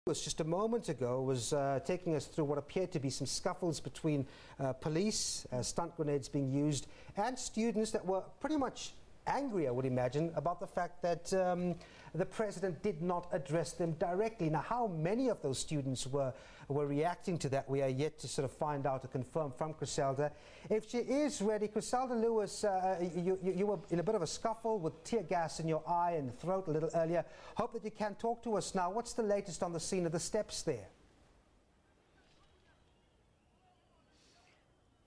Just a moment ago was taking us through what appeared to be some scuffles between police, stunt grenades being used, and students that were pretty much angry, I would imagine, about the fact that the president did not address them directly. Now, how many of those students were reacting to that, we are yet to sort of find out or confirm from Griselda. If she is ready, Griselda Lewis, you were in a bit of a scuffle with tear gas in your eye and throat a little earlier. Hope that you can talk to us now. What's the latest on the scene of the steps there?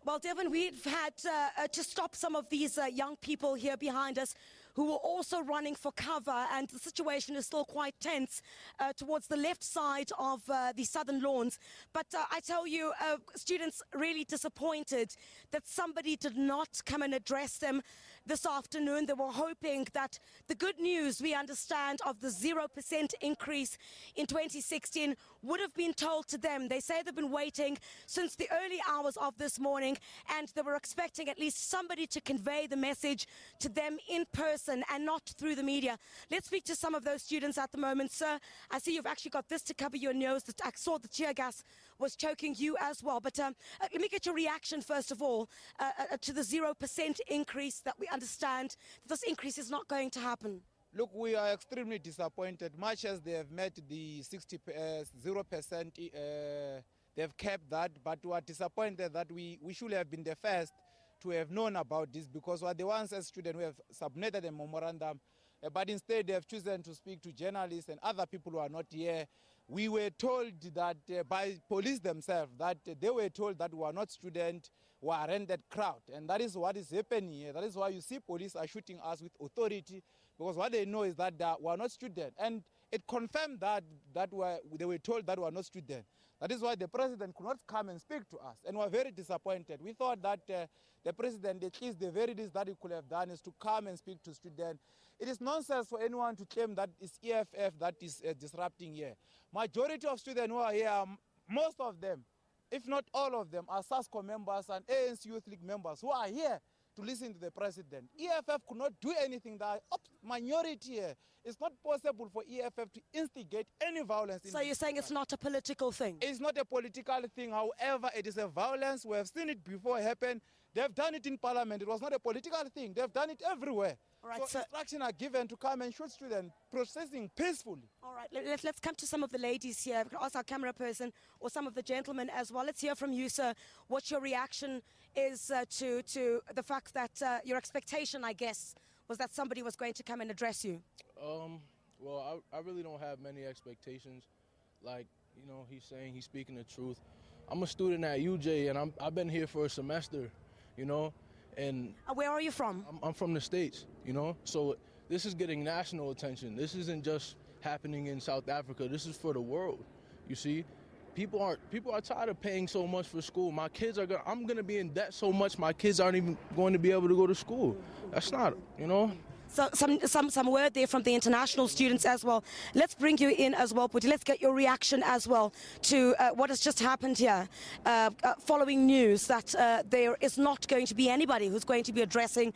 Well, Devin, we've had to stop some of these young people here behind us who were also running for cover, and the situation is still quite tense towards the left side of the southern lawns. But I tell you, students really disappointed that somebody did not come and address them this afternoon. They were hoping that the good news, we understand, of the 0% increase in 2016 would have been told to them. They say they've been waiting since the early hours of this morning, and they were expecting at least somebody to convey the message to them in person and not through the media. Let's speak to some of those students at the moment. Sir, I see you've actually got this to cover your nose. I saw the tear gas was choking you as well. But let me get your reaction, first of all, to the 0% increase that we understand that this increase is not going to happen. Look, we are extremely disappointed. Much as they have met the 0%, they've kept that, but we are disappointed that we should have been the first to have known about this, because we are the ones as students who have submitted a memorandum, but instead they have chosen to speak to journalists and other people who are not here. We were told that by police themselves, that they were told that we are not students, we are a rented crowd, and that is what is happening here. That is why you see police are shooting us with authority, because what they know is that we are not students, and it confirmed that they were told that we are not students. That is why the president could not come and speak to us, and we are very disappointed. We thought that the president, at least the very least that he could have done, is to come and speak to students. It is nonsense for anyone to claim that it's EFF that is disrupting here. Majority of students who are here, most of them, if not all of them, are SASCO members and ANC Youth League members who are here to listen to the president. EFF could not do anything. That minority here. It's not possible for EFF to instigate any violence. So you're saying it's not a political thing? It's not a political thing. However, it is a violence. We have seen it before happen. They've done it in parliament. It was not a political thing. They've done it everywhere. All right, so instructions are given to come and shoot students, processing peacefully. All right, let's come to some of the ladies here. We can ask our camera person or some of the gentlemen as well. Let's hear from you, sir, what your reaction is to the fact that your expectation, I guess, was that somebody was going to come and address you. Well, I really don't have many expectations. Like, you know, he's speaking the truth. I'm a student at UJ, and I've been here for a semester, you know. And where are you from? I'm from the States, you know. So this is getting national attention. This isn't just happening in South Africa. This is for the world, you see. People are tired of paying so much for school. My kids I'm gonna be in debt so much my kids aren't even going to be able to go to school. That's not, you know. So some word there from the international students as well. Let's bring you in as well, Puti. Let's get your reaction as well to what has just happened here, following news that there is not going to be anybody who's going to be addressing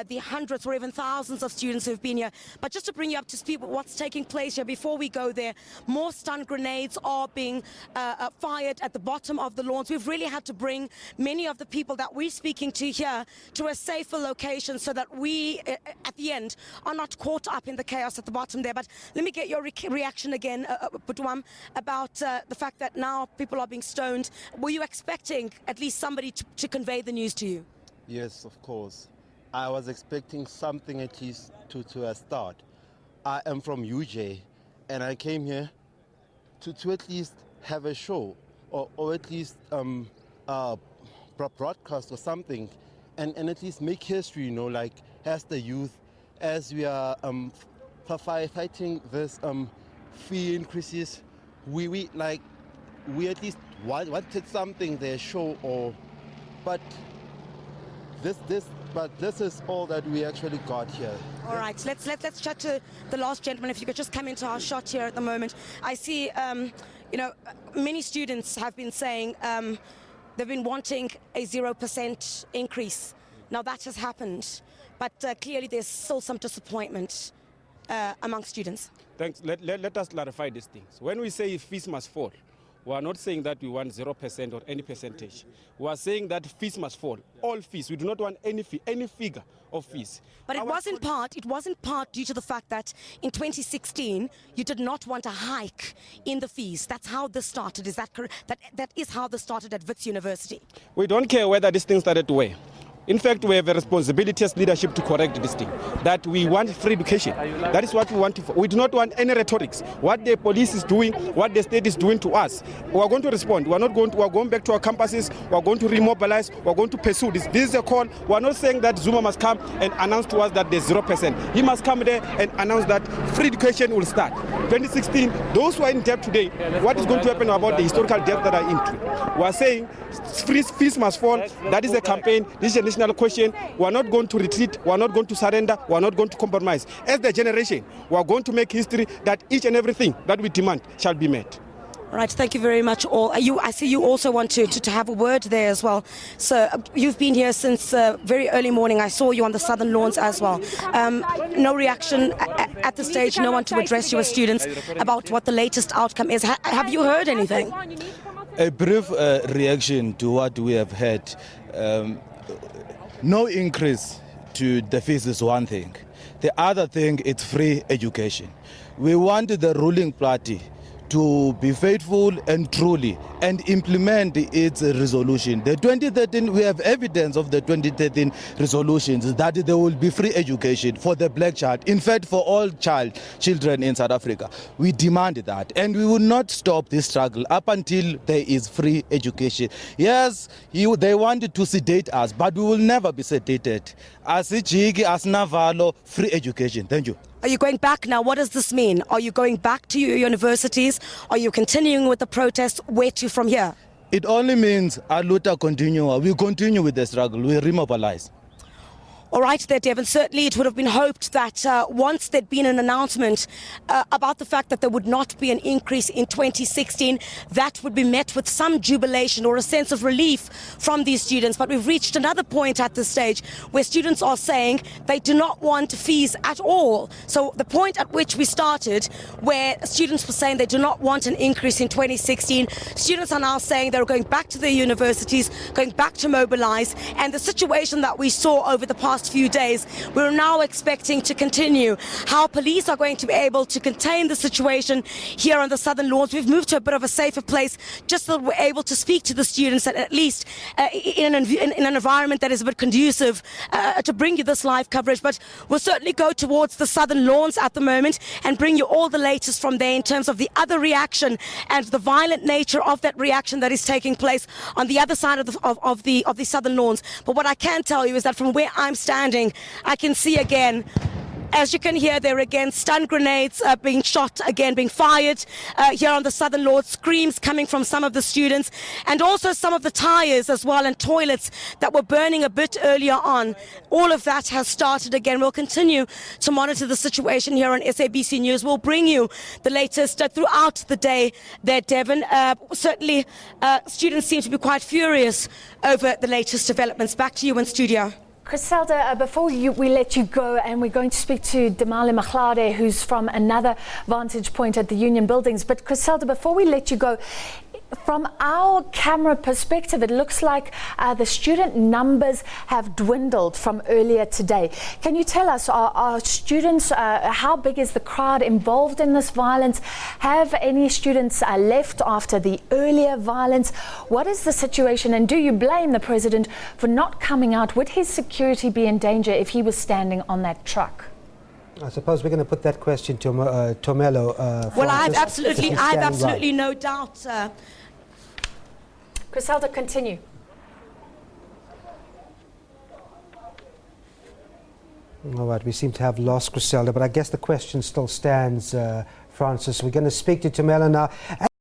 the hundreds or even thousands of students who've been here. But just to bring you up to speed with what's taking place here, before we go there, more stun grenades are being fired at the bottom of the lawns. We've really had to bring many of the people that we're speaking to here to a safer location so that we, at the end, are not caught up in the chaos at the bottom there. But let me get your reaction again, Budwam, about the fact that now people are being stoned. Were you expecting at least somebody to convey the news to you? Yes, of course. I was expecting something at least to start. I am from UJ, and I came here to at least have a show or at least broadcast or something, and at least make history, you know, like as the youth, as we are fighting this fee increases. We at least wanted something there, show but this is all that we actually got here. All right, let's chat to the last gentleman. If you could just come into our shot here at the moment. I see, you know, many students have been saying they've been wanting a 0% increase. Now that has happened, but clearly there's still some disappointment. among students? Thanks. Let us clarify these things. When we say fees must fall, we are not saying that we want 0% or any percentage. We are saying that fees must fall. All fees. We do not want any fee, any figure of fees. But it was in part due to the fact that in 2016 you did not want a hike in the fees. That's how this started. Is that correct? That is how this started at Wits University. We don't care whether this thing started where. In fact, we have a responsibility as leadership to correct this thing, that we want free education. That is what we want. We do not want any rhetorics. What the police is doing, what the state is doing to us, we are going to respond. We are going back to our campuses. We are going to remobilize. We are going to pursue this. This is a call. We are not saying that Zuma must come and announce to us that there's 0%. He must come there and announce that free education will start. 2016, those who are in debt today, what is going to happen about the historical debt that are into? We are saying fees must fall. That is a campaign. This is a national question. We are not going to retreat. We are not going to surrender. We are not going to compromise. As the generation, we are going to make history that each and everything that we demand shall be met. All right, thank you very much all. I see you also want to have a word there as well. So you've been here since very early morning. I saw you on the southern lawns as well. No reaction at this stage, no one to address you as students about what the latest outcome is. Have you heard anything? A brief reaction to what we have heard. No increase to the fees is one thing. The other thing, it's free education. We want the ruling party to be faithful and truly and implement its resolution. The 2013, we have evidence of the 2013 resolutions that there will be free education for the black child, in fact for all children in South Africa. We demand that, and we will not stop this struggle up until there is free education. Yes, they wanted to sedate us, but we will never be sedated. As Jigi, as Navalo, free education. Thank you. Are you going back now? What does this mean? Are you going back to your universities? Are you continuing with the protests? Where to from here? It only means a luta continua. We continue with the struggle. We remobilize. All right there, Devin. Certainly it would have been hoped that once there'd been an announcement about the fact that there would not be an increase in 2016, that would be met with some jubilation or a sense of relief from these students. But we've reached another point at this stage where students are saying they do not want fees at all. So the point at which we started, where students were saying they do not want an increase in 2016, students are now saying they're going back to their universities, going back to mobilize. And the situation that we saw over the past few days, we're now expecting to continue. How police are going to be able to contain the situation here on the southern lawns. We've moved to a bit of a safer place just so that we're able to speak to the students, and at least in an environment that is a bit conducive to bring you this live coverage. But we'll certainly go towards the southern lawns at the moment and bring you all the latest from there in terms of the other reaction and the violent nature of that reaction that is taking place on the other side of the southern lawns. But what I can tell you is that from where I'm standing, I can see again, as you can hear there again, stun grenades being shot, again being fired here on the southern lawns, screams coming from some of the students, and also some of the tires as well and toilets that were burning a bit earlier on. All of that has started again. We'll continue to monitor the situation here on SABC News. We'll bring you the latest throughout the day there, Devin. Certainly, students seem to be quite furious over the latest developments. Back to you in studio. Griselda, before we let you go, and we're going to speak to Damali Machlade, who's from another vantage point at the Union Buildings. But Griselda, before we let you go, from our camera perspective, it looks like the student numbers have dwindled from earlier today. Can you tell us, are students, how big is the crowd involved in this violence? Have any students left after the earlier violence? What is the situation, and do you blame the president for not coming out? Would his security be in danger if he was standing on that truck? I suppose we're going to put that question to Tomelo. Well, I have absolutely no doubt. Griselda, continue. All right, we seem to have lost Griselda, but I guess the question still stands, Francis. We're going to speak to Tomelo now.